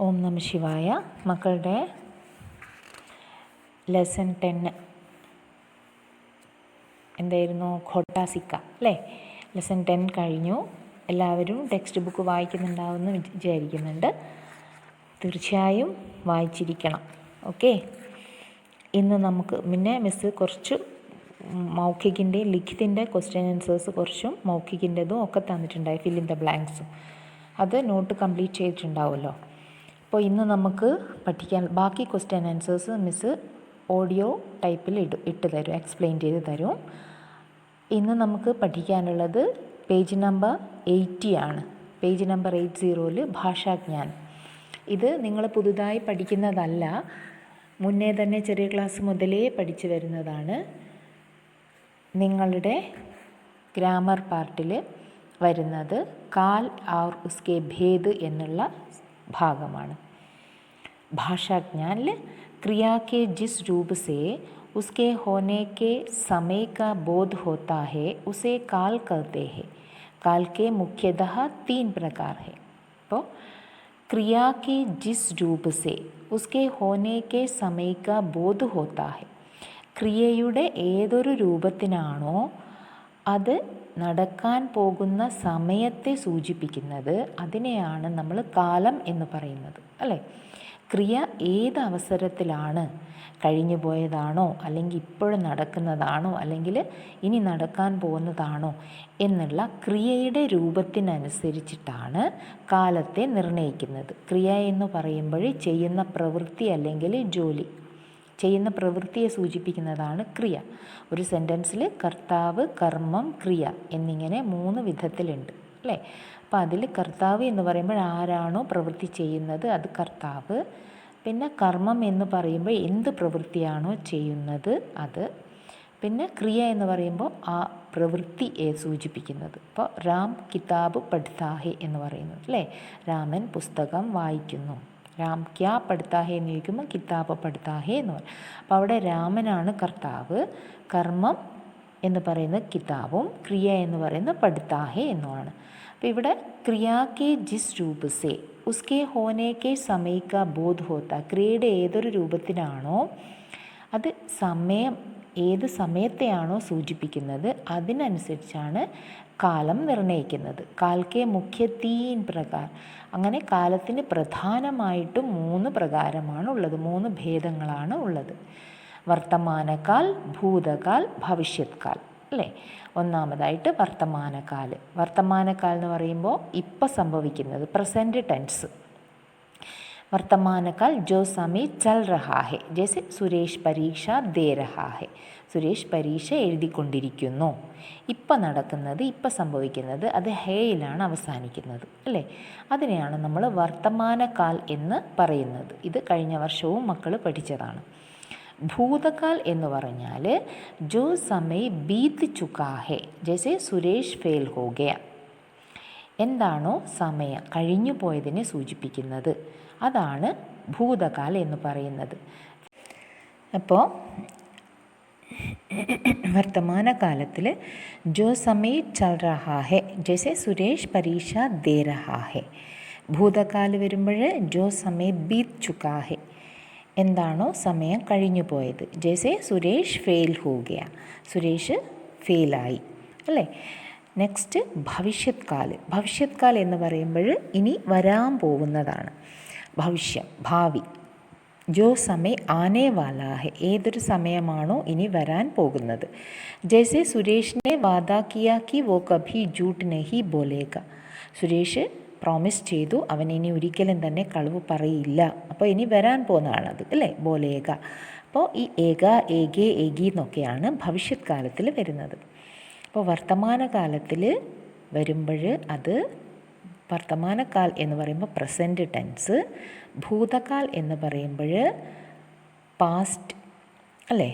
ഓം നമ ശിവായ. മക്കളുടെ ലെസൺ 10 എന്തായിരുന്നു? ഖോട്ടാ സിക്ക അല്ലേ? ലെസൺ 10 കഴിഞ്ഞു. എല്ലാവരും ടെക്സ്റ്റ് ബുക്ക് വായിക്കുന്നുണ്ടാവുമെന്ന് വിചാരിക്കുന്നുണ്ട്. തീർച്ചയായും വായിച്ചിരിക്കണം. ഓക്കെ. ഇന്ന് നമുക്ക് പിന്നെ മിസ്സ് കുറച്ച് മൗഖികിൻ്റെയും ലിഖിതിൻ്റെ ക്വസ്റ്റ്യൻ ആൻസേഴ്സ് കുറച്ചും മൗഖികിൻ്റെതും ഒക്കെ തന്നിട്ടുണ്ടായി, ഫിൽ ഇൻ ദ ബ്ലാങ്ക്സും. അത് നോട്ട് കംപ്ലീറ്റ് ചെയ്തിട്ടുണ്ടാവുമല്ലോ. അപ്പോൾ ഇന്ന് നമുക്ക് പഠിക്കാൻ ബാക്കി ക്വസ്റ്റ്യൻ ആൻസേഴ്സ് മിസ്സ് ഓഡിയോ ടൈപ്പിൽ ഇട്ട് തരും, എക്സ്പ്ലെയിൻ ചെയ്ത് തരും. ഇന്ന് നമുക്ക് പഠിക്കാനുള്ളത് പേജ് നമ്പർ 80 ആണ്. Page number 80 ഭാഷാജ്ഞാനം. ഇത് നിങ്ങൾ പുതുതായി പഠിക്കുന്നതല്ല, മുന്നേ തന്നെ ചെറിയ ക്ലാസ് മുതലേ പഠിച്ചു വരുന്നതാണ്. നിങ്ങളുടെ ഗ്രാമർ പാർട്ടിൽ വരുന്നത് കാൽ और उसके भेद എന്നുള്ള ഭാഗമാണ്. भाषाज्ञान क्रिया के जिस रूप से उसके होने के समय का बोध होता है उसे काल कहते हैं. काल के मुख्यतः 3 प्रकार है. तो क्रिया के जिस रूप से उसके होने के समय का बोध होता है, ക്രിയയുടെ ഏതൊരു രൂപത്തിനാണോ അത് നടക്കാൻ പോകുന്ന സമയത്തെ സൂചിപ്പിക്കുന്നത് അതിനെയാണ് നമ്മൾ കാലം എന്ന് പറയുന്നത്, അല്ലേ? ക്രിയ ഏത് അവസരത്തിലാണ്, കഴിഞ്ഞു പോയതാണോ അല്ലെങ്കിൽ ഇപ്പോഴും നടക്കുന്നതാണോ അല്ലെങ്കിൽ ഇനി നടക്കാൻ പോകുന്നതാണോ എന്നുള്ള ക്രിയയുടെ രൂപത്തിനനുസരിച്ചിട്ടാണ് കാലത്തെ നിർണ്ണയിക്കുന്നത്. ക്രിയ എന്ന് പറയുമ്പോൾ ചെയ്യുന്ന പ്രവൃത്തി അല്ലെങ്കിൽ ജോലി, ചെയ്യുന്ന പ്രവൃത്തിയെ സൂചിപ്പിക്കുന്നതാണ് ക്രിയ. ഒരു സെൻറ്റൻസിൽ കർത്താവ്, കർമ്മം, ക്രിയ എന്നിങ്ങനെ 3 വിധത്തിലുണ്ട്, അല്ലേ? അപ്പോൾ അതിൽ കർത്താവ് എന്ന് പറയുമ്പോൾ ആരാണോ പ്രവൃത്തി ചെയ്യുന്നത് അത് കർത്താവ്. പിന്നെ കർമ്മം എന്ന് പറയുമ്പോൾ എന്ത് പ്രവൃത്തിയാണോ ചെയ്യുന്നത് അത്. പിന്നെ ക്രിയ എന്ന് പറയുമ്പോൾ ആ പ്രവൃത്തിയെ സൂചിപ്പിക്കുന്നത്. ഇപ്പോൾ രാം കിതാബ് പഠ്താ ഹെ എന്ന് പറയുന്നത്, അല്ലേ? രാമൻ പുസ്തകം വായിക്കുന്നു. രാം ക്യാ പഠ്താ ഹെ എന്ന് ചോദിക്കുമ്പോൾ കിതാബ് പഠ്താ ഹെ എന്ന് പറയും. അപ്പോൾ അവിടെ രാമനാണ് കർത്താവ്, കർമ്മം എന്ന് പറയുന്നത് കിതാബും ക്രിയ എന്ന് പറയുന്നത് പഠ്താ ഹെ എന്നുമാണ്. അപ്പോൾ ഇവിടെ ക്രിയാ കെ ജിസ് രൂപ സേ ഉസ്കെ ഹോനെ കെ സമയ കാ ബോധ് ഹോത്ത, ക്രിയയുടെ ഏതൊരു രൂപത്തിനാണോ അത് സമയം, ഏത് സമയത്തെയാണോ സൂചിപ്പിക്കുന്നത് അതിനനുസരിച്ചാണ് കാലം നിർണ്ണയിക്കുന്നത്. കാൽക്കെ മുഖ്യ 3 പ്രകാർ. അങ്ങനെ കാലത്തിന് പ്രധാനമായിട്ടും 3 പ്രകാരമാണ് ഉള്ളത്, 3 ഭേദങ്ങളാണ് ഉള്ളത്. വർത്തമാനകാൽ, ഭൂതകാൽ, ഭവിഷ്യത് കാൽ, അല്ലേ? ഒന്നാമതായിട്ട് വർത്തമാനകാൽ. വർത്തമാനകാൽ എന്ന് പറയുമ്പോൾ ഇപ്പം സംഭവിക്കുന്നത്, പ്രസൻറ്റ് ടെൻസ്. വർത്തമാനകാൽ जो समय चल रहा है, जैसे സുരേഷ് പരീക്ഷ ദേ രഹാ ഹെ, സുരേഷ് പരീക്ഷ എഴുതിക്കൊണ്ടിരിക്കുന്നു. ഇപ്പം നടക്കുന്നത്, ഇപ്പം സംഭവിക്കുന്നത്, അത് ഹേയിലാണ് അവസാനിക്കുന്നത്, അല്ലേ? അതിനെയാണ് നമ്മൾ വർത്തമാനകാൽ എന്ന് പറയുന്നത്. ഇത് കഴിഞ്ഞ വർഷവും മക്കൾ പഠിച്ചതാണ്. ഭൂതകാൽ എന്ന് പറഞ്ഞാൽ ജോ സമയ ബീത് ചുക്കാ ഹെ, ജैसे സുരേഷ് ഫെയിൽ ഹോ ഗയ, എന്താണോ സമയം കഴിഞ്ഞു പോയതിനെ സൂചിപ്പിക്കുന്നത് അതാണ് ഭൂതകാൽ എന്ന് പറയുന്നത്. അപ്പോൾ വർത്തമാനകാലത്തിൽ ജോ സമയ ചൽ രഹാ ഹെ, ജैसे സുരേഷ് പരീക്ഷ ദേ രഹാ ഹെ. ഭൂതകാൽ വരുമ്പോൾ ജോ സമയ ബീത് ചുക്കാ ഹെ, എന്താണോ സമയം കഴിഞ്ഞു പോയത്. ജैसे സുരേഷ് ഫെയിൽ ഹോ ഗയ, സുരേഷ് ഫെയിലായി, അല്ലേ? നെക്സ്റ്റ് ഭവിഷ്യത് കാൽ. ഭവിഷ്യത് കാൽ എന്ന് പറയുമ്പോൾ ഇനി വരാൻ പോകുന്നതാണ്, ഭവിഷ്യം, ഭാവി. ജോ സമയ ആനെ വാലാ ഹെ, ഏതൊരു സമയമാണോ ഇനി വരാൻ പോകുന്നത്. ജैसे സുരേഷിനെ വാദാ കിയാ കി വോ കഭി ജൂട്ട് നഹി ബോലേഗ, സുരേഷ് പ്രോമിസ് ചെയ്തു അവൻ ഇനി ഒരിക്കലും തന്നെ കളവ് പറയില്ല. അപ്പോൾ ഇനി വരാൻ പോകുന്നതാണത്, അല്ലേ? ബോലേഗ. അപ്പോൾ ഈ ഏക, ഏകെ, ഏകി എന്നൊക്കെയാണ് ഭവിഷ്യത് കാലത്തിൽ വരുന്നത്. അപ്പോൾ വർത്തമാനകാലത്തിൽ വരുമ്പോൾ അത് വർത്തമാനകാൽ എന്ന് പറയുമ്പോൾ പ്രസൻറ്റ് ടെൻസ്, ഭൂതകാൽ എന്ന് പറയുമ്പോൾ പാസ്റ്റ്, അല്ലേ?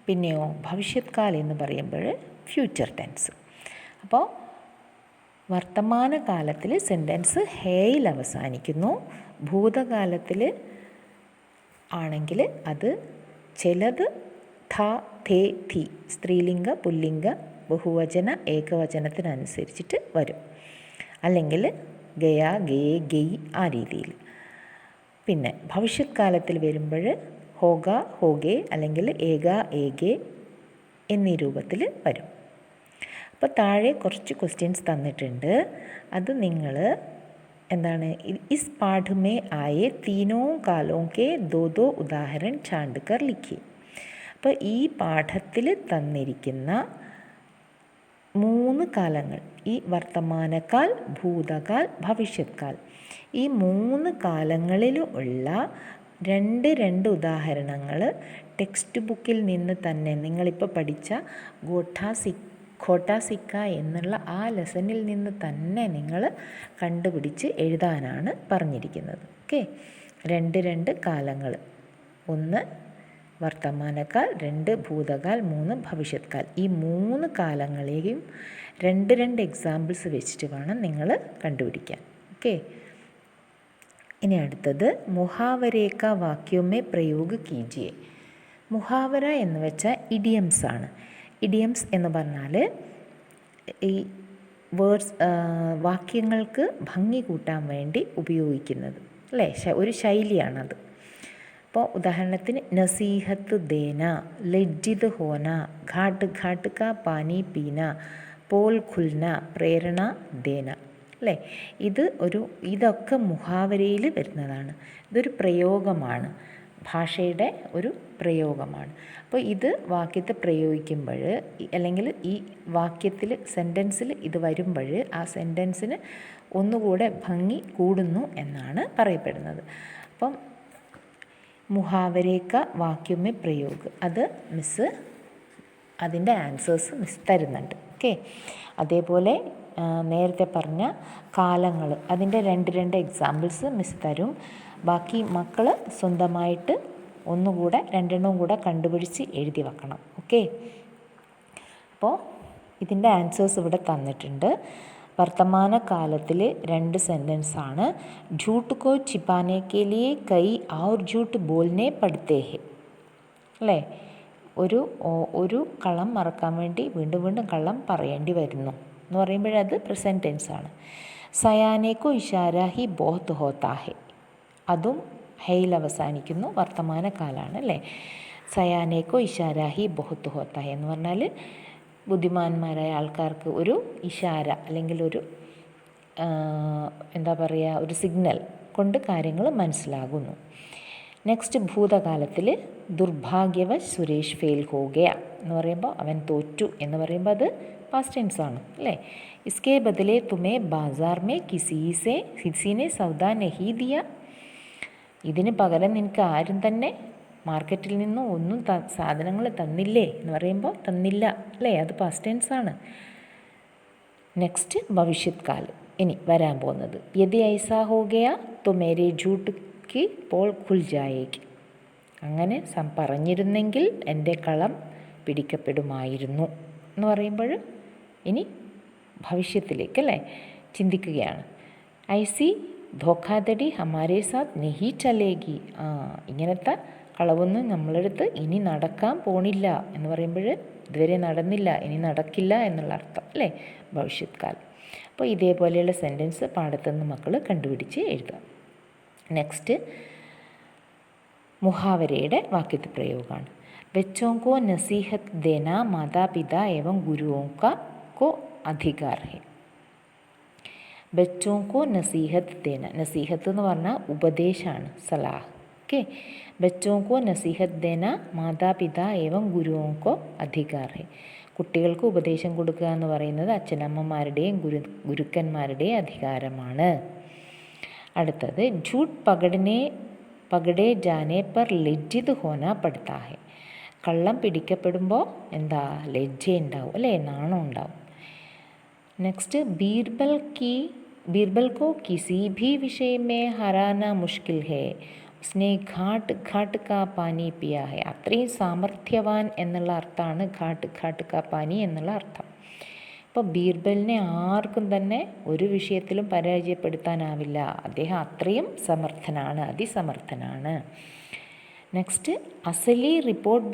പിന്നെയോ ഭവിഷ്യത് കാൽ എന്ന് പറയുമ്പോൾ ഫ്യൂച്ചർ ടെൻസ്. അപ്പോൾ വർത്തമാനകാലത്തിൽ സെൻറ്റൻസ് ഹേയിൽ അവസാനിക്കുന്നു. ഭൂതകാലത്തിൽ ആണെങ്കിൽ അത് ചിലത് ഥ, ഥേ, ഥി, സ്ത്രീലിംഗ, പുല്ലിംഗ, ബഹുവചന, ഏകവചനത്തിനനുസരിച്ചിട്ട് വരും. അല്ലെങ്കിൽ ഗയ, ഗേ, ഗെയ് ആ രീതിയിൽ. പിന്നെ ഭവിഷ്യത് കാലത്തിൽ വരുമ്പോൾ ഹോഗ ഹോഗെ അല്ലെങ്കിൽ ഏക ഏകെ എന്നീ രൂപത്തിൽ വരും. അപ്പോൾ താഴെ കുറച്ച് ക്വസ്റ്റ്യൻസ് തന്നിട്ടുണ്ട്. അത് നിങ്ങൾ എന്താണ് ഇസ് പാഠ് മേ ആയേ തീനോ കാലോ കെ ദോ ദോ ഉദാഹരൺ ഛാണ്ട് കർ ലിഖിയെ. അപ്പോൾ ഈ പാഠത്തിൽ തന്നിരിക്കുന്ന 3 കാലങ്ങൾ, ഈ വർത്തമാനകാൽ, ഭൂതകാൽ, ഭവിഷ്യത് കാൽ, ഈ 3 കാലങ്ങളിലും ഉള്ള രണ്ട് ഉദാഹരണങ്ങൾ ടെക്സ്റ്റ് ബുക്കിൽ നിന്ന് തന്നെ നിങ്ങളിപ്പോൾ പഠിച്ച ഖോട്ടാ സിക്ക എന്നുള്ള ആ ലെസണിൽ നിന്ന് തന്നെ നിങ്ങൾ കണ്ടുപിടിച്ച് എഴുതാനാണ് പറഞ്ഞിരിക്കുന്നത്. ഓക്കെ, രണ്ട് കാലങ്ങൾ, 1 വർത്തമാനകാൽ, 2 ഭൂതകാൽ, 3 ഭവിഷ്യത് കാൽ. ഈ 3 കാലങ്ങളെയും രണ്ട് എക്സാമ്പിൾസ് വെച്ചിട്ട് വേണം നിങ്ങൾ കണ്ടുപിടിക്കാൻ. ഓക്കെ, ഇനി അടുത്തത് മുഹാവരേക്ക വാക്യോമേ പ്രയോഗ് കീജിയെ. മുഹാവര എന്ന് വെച്ചാൽ ഇഡിയംസ് ആണ്. ഇഡിയംസ് എന്ന് പറഞ്ഞാൽ ഈ വേർഡ്സ്, വാക്യങ്ങൾക്ക് ഭംഗി കൂട്ടാൻ വേണ്ടി ഉപയോഗിക്കുന്നത് അല്ലേ, ഒരു ശൈലിയാണത്. അപ്പോൾ ഉദാഹരണത്തിന് നസീഹത്ത് ദേന, ലജ്ജിത് ഹോന, ഘാട്ട് ഘാട്ട് കാ പാനി പീന, പോൽ ഖുൽന, പ്രേരണ ദേന അല്ലേ. ഇതൊക്കെ മുഹാവരയിൽ വരുന്നതാണ്. ഇതൊരു പ്രയോഗമാണ്, ഭാഷയുടെ ഒരു പ്രയോഗമാണ്. അപ്പോൾ ഇത് വാക്യത്തെ പ്രയോഗിക്കുമ്പോൾ അല്ലെങ്കിൽ ഈ വാക്യത്തിൽ സെൻറ്റൻസിൽ ഇത് വരുമ്പോൾ ആ സെൻറ്റൻസിന് ഒന്നുകൂടെ ഭംഗി കൂടുന്നു എന്നാണ് പറയപ്പെടുന്നത്. അപ്പം മുഹാവരേക്ക വാക്യമേ പ്രയോഗ്, അത് മിസ്സ് അതിൻ്റെ ആൻസേഴ്സ് മിസ് തരുന്നുണ്ട്. ഓക്കെ, അതേപോലെ നേരത്തെ പറഞ്ഞ കാലങ്ങൾ, അതിൻ്റെ രണ്ട് എക്സാമ്പിൾസ് മിസ് തരും. ബാക്കി മക്കൾ സ്വന്തമായിട്ട് ഒന്നുകൂടെ രണ്ടെണ്ണവും കൂടെ കണ്ടുപിടിച്ച് എഴുതി വെക്കണം. ഓക്കെ, അപ്പോൾ ഇതിൻ്റെ ആൻസേഴ്സ് ഇവിടെ തന്നിട്ടുണ്ട്. വർത്തമാന കാലത്തിൽ 2 സെൻറ്റൻസാണ്. झूठ को छिपाने के लिए कई और झूठ बोलने पड़ते हैं അല്ലേ. ഒരു കള്ളം മറക്കാൻ വേണ്ടി വീണ്ടും കള്ളം പറയേണ്ടി വരുന്നു എന്ന് പറയുമ്പോഴത് പ്രസൻറ്റ് ടെൻസാണ്. സയാനേക്കോ ഇഷാര ഹി ബോഹത്ത് ഹോത്താ ഹെ, അതും ഹെയിൽ അവസാനിക്കുന്നു, വർത്തമാനകാലാണ് അല്ലേ. സയാനേക്കോ ഇഷാര ഹി ബോഹത്ത് ഹോത്താ ഹെ എന്ന് പറഞ്ഞാൽ ബുദ്ധിമാന്മാരായ ആൾക്കാർക്ക് ഒരു ഇഷാര അല്ലെങ്കിൽ ഒരു ഒരു സിഗ്നൽ കൊണ്ട് കാര്യങ്ങൾ മനസ്സിലാകുന്നു. നെക്സ്റ്റ് ഭൂതകാലത്തിൽ ദുർഭാഗ്യവശ് സുരേഷ് ഫെയിൽ ഹോഗയ എന്ന് പറയുമ്പോൾ അവൻ തോറ്റു എന്ന് പറയുമ്പോൾ അത് പാസ്റ്റ് ടെൻസ് ആണ് അല്ലേ. ഇസ്കെ ബദലെ തുമേ ബാസാർ മേ കിസിനെ സൗദാ നഹി ദിയ, ഇതിന് പകരം നിനക്ക് ആരും തന്നെ മാർക്കറ്റിൽ നിന്നും ഒന്നും സാധനങ്ങൾ തന്നില്ലേ എന്ന് പറയുമ്പോൾ തന്നില്ല അല്ലേ, അത് പാസ്റ്റ് ടെൻസ് ആണ്. നെക്സ്റ്റ് ഭവിഷ്യത് കാൽ, ഇനി വരാൻ പോകുന്നത്. യദി ഐസാ ഹോ ഗയാ തോ മേരെ झूठ की पोल खुल जाएगी, അങ്ങനെ പറഞ്ഞിരുന്നെങ്കിൽ എൻ്റെ കള്ളം പിടിക്കപ്പെടുമായിരുന്നു എന്ന് പറയുമ്പോൾ ഇനി ഭവിഷ്യത്തിലേക്ക് അല്ലേ ചിന്തിക്കുകയാണ്. ഐസി ധോഖാധടി ഹമാരേ സാത്ത് നെഹി ചലേഗി, ഇങ്ങനത്തെ കളവൊന്നും നമ്മളെടുത്ത് ഇനി നടക്കാൻ പോണില്ല എന്ന് പറയുമ്പോൾ ഇതുവരെ നടന്നില്ല, ഇനി നടക്കില്ല എന്നുള്ള അർത്ഥം അല്ലേ ഭവിഷ്യത് കാലം. അപ്പോൾ ഇതേപോലെയുള്ള സെൻറ്റൻസ് പാഠത്തുനിന്ന് മക്കൾ കണ്ടുപിടിച്ച് എഴുതാം. നെക്സ്റ്റ് മുഹാവരയുടെ വാക്യത്തിൽ പ്രയോഗമാണ്. बच्चों को नसीहत देना माता पिता एवं गुरुओं को अधिकार है. बच्चों को नसीहत देना, नसीहत എന്ന് പറഞ്ഞാൽ ഉപദേശമാണ്, സലാഹ്. ഓക്കെ, बच्चों को नसीहत देना माता पिता एवं गुरुओं को अधिकार है. കുട്ടികൾക്ക് ഉപദേശം കൊടുക്കുക എന്ന് പറയുന്നത് അച്ഛനമ്മമാരുടെയും ഗുരുക്കന്മാരുടെയും അധികാരമാണ്. അടുത്തത് झूठ പകടേ ജാനെ പർ ലജ്ജിത് ഹോന പടുത്താ ഹെ, കള്ളം പിടിക്കപ്പെടുമ്പോൾ എന്താ ലജ്ജയുണ്ടാവും അല്ലേ, നാണം ഉണ്ടാവും. നെക്സ്റ്റ് ബീർബൽ കോ കിസി ഭി വിഷയ മേ ഹരാന മുഷ്കിൽ ഹെ ഉസ്നെ ഘാട്ട് ഘാട്ട് കാ പാനി പിയാ ഹെ, അത്രയും സാമർഥ്യവാൻ എന്നുള്ള അർത്ഥമാണ് ഘാട്ട് ഘാട്ട് കാ പാനി എന്നുള്ള അർത്ഥം. അപ്പോൾ ബീർബലിനെ ആർക്കും തന്നെ ഒരു വിഷയത്തിലും പരാജയപ്പെടുത്താനാവില്ല, അദ്ദേഹം അത്രയും സമർത്ഥനാണ്, അതിസമർത്ഥനാണ്. നെക്സ്റ്റ് അസലി റിപ്പോർട്ട്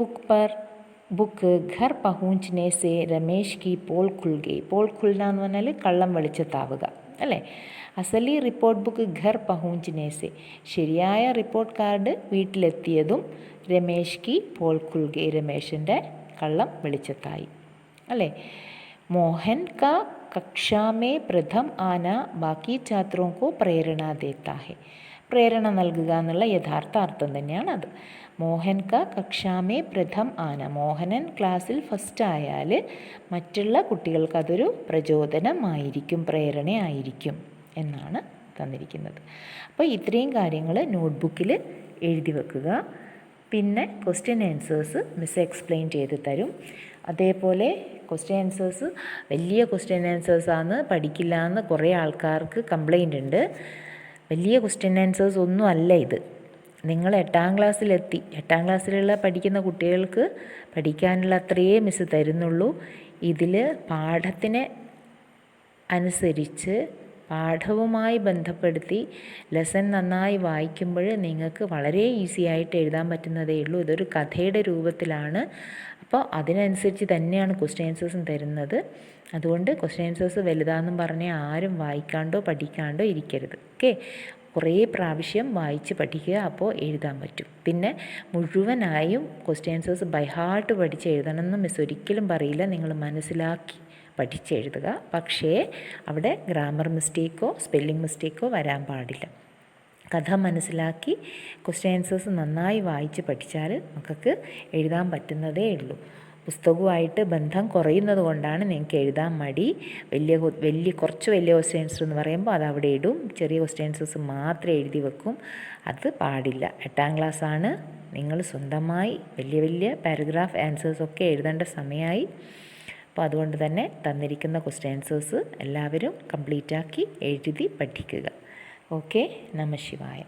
ബുക്ക് ഘർ പഹൂഞ്ചനെ സെ രമേശ് കി പോൾ ഖുൽ ഗയി. പോൾ ഖുൽന എന്ന് പറഞ്ഞാൽ കള്ളം വെളിച്ചത്താവുക അല്ലേ? അസലി റിപ്പോർട്ട് ബുക്ക് ഘർ പഹൂഞ്ചനേസെ, ശരിയായ റിപ്പോർട്ട് കാർഡ് വീട്ടിലെത്തിയതും രമേശ് കി പോൾ ഖുൽഗെ, രമേശിൻ്റെ കള്ളം വെളിച്ചത്തായി. അല്ലേ? മോഹൻ കാ കക്ഷാ മേ പ്രഥം ആന ബാക്കി ഛാത്രോं को പ്രേരണ ദേത്താ ഹെ. പ്രേരണ നൽകുക എന്നുള്ള യഥാർത്ഥ അർത്ഥം തന്നെയാണ് അത്. മോഹൻ കാ കക്ഷാ മേ പ്രഥം ആന, മോഹനൻ ക്ലാസ്സിൽ ഫസ്റ്റ് ആയാൽ മറ്റുള്ള കുട്ടികൾക്ക് അതൊരു പ്രചോദനമായിരിക്കും, പ്രേരണയായിരിക്കും എന്നാണ് തന്നിരിക്കുന്നത്. അപ്പോൾ ഇത്രയും കാര്യങ്ങൾ നോട്ട്ബുക്കിൽ എഴുതി വെക്കുക. പിന്നെ ക്വസ്റ്റ്യൻ ആൻസേഴ്സ് മിസ് എക്സ്പ്ലെയിൻ ചെയ്ത് തരും. അതേപോലെ ക്വസ്റ്റ്യൻ ആൻസേഴ്സ് വലിയ ക്വസ്റ്റ്യൻ ആൻസേഴ്സാണ്, പഠിക്കില്ല എന്ന് കുറേ ആൾക്കാർക്ക് കംപ്ലൈൻ്റ് ഉണ്ട്. വലിയ ക്വസ്റ്റ്യൻ ആൻസേഴ്സ് ഒന്നും അല്ല ഇത്. നിങ്ങൾ 8ാം ക്ലാസ്സിലെത്തി, 8ാം ക്ലാസ്സിലുള്ള പഠിക്കുന്ന കുട്ടികൾക്ക് പഠിക്കാനുള്ള അത്രയേ മിസ് തരുന്നുള്ളൂ. ഇതിൽ പാഠത്തിനെ അനുസരിച്ച് പാഠവുമായി ബന്ധപ്പെടുത്തി ലെസൺ നന്നായി വായിക്കുമ്പോൾ നിങ്ങൾക്ക് വളരെ ഈസി ആയിട്ട് എഴുതാൻ പറ്റുന്നതേ ഉള്ളൂ. ഇതൊരു കഥയുടെ രൂപത്തിലാണ്. അപ്പോൾ അതിനനുസരിച്ച് തന്നെയാണ് ക്വസ്റ്റ്യൻ ആൻസേഴ്സും തരുന്നത്. അതുകൊണ്ട് ക്വസ്റ്റ്യൻ ആൻസേഴ്സ് വലുതാണെന്നും പറഞ്ഞ് ആരും വായിക്കാണ്ടോ പഠിക്കാണ്ടോ ഇരിക്കരുത്. ഓക്കെ, കുറേ പ്രാവശ്യം വായിച്ച് പഠിക്കുക, അപ്പോൾ എഴുതാൻ പറ്റും. പിന്നെ മുഴുവനായും ക്വസ്റ്റ്യൻ ആൻസേഴ്സ് ബൈ ഹാർട്ട് പഠിച്ച് എഴുതണമെന്ന് മിസ് ഒരിക്കലും പറയില്ല. നിങ്ങൾ മനസ്സിലാക്കി പഠിച്ചെഴുതുക. പക്ഷേ അവിടെ ഗ്രാമർ മിസ്റ്റേക്കോ സ്പെല്ലിംഗ് മിസ്റ്റേക്കോ വരാൻ പാടില്ല. കഥ മനസ്സിലാക്കി ക്വസ്റ്റ്യൻ ആൻസേഴ്സ് നന്നായി വായിച്ച് പഠിച്ചാൽ നമുക്ക് എഴുതാൻ പറ്റുന്നതേ ഉള്ളൂ. പുസ്തകവുമായിട്ട് ബന്ധം കുറയുന്നത് കൊണ്ടാണ് നിങ്ങൾക്ക് എഴുതാൻ മടി. കുറച്ച് വലിയ ക്വസ്റ്റ്യൻ ആൻസർ എന്ന് പറയുമ്പോൾ അത് അവിടെ ഇടും, ചെറിയ ക്വസ്റ്റ്യൻ ആൻസേഴ്സ് മാത്രമേ എഴുതി വെക്കും. അത് പാടില്ല. 8ാം ക്ലാസ്സാണ്, നിങ്ങൾ സ്വന്തമായി വലിയ പാരഗ്രാഫ് ആൻസേഴ്സൊക്കെ എഴുതേണ്ട സമയമായി. അപ്പോൾ അതുകൊണ്ട് തന്നെ തന്നിരിക്കുന്ന ക്വസ്റ്റ്യൻ ആൻസേഴ്സ് എല്ലാവരും കംപ്ലീറ്റ് ആക്കി എഴുതി പഠിക്കുക. ഓക്കെ, നമഃ ശിവായ.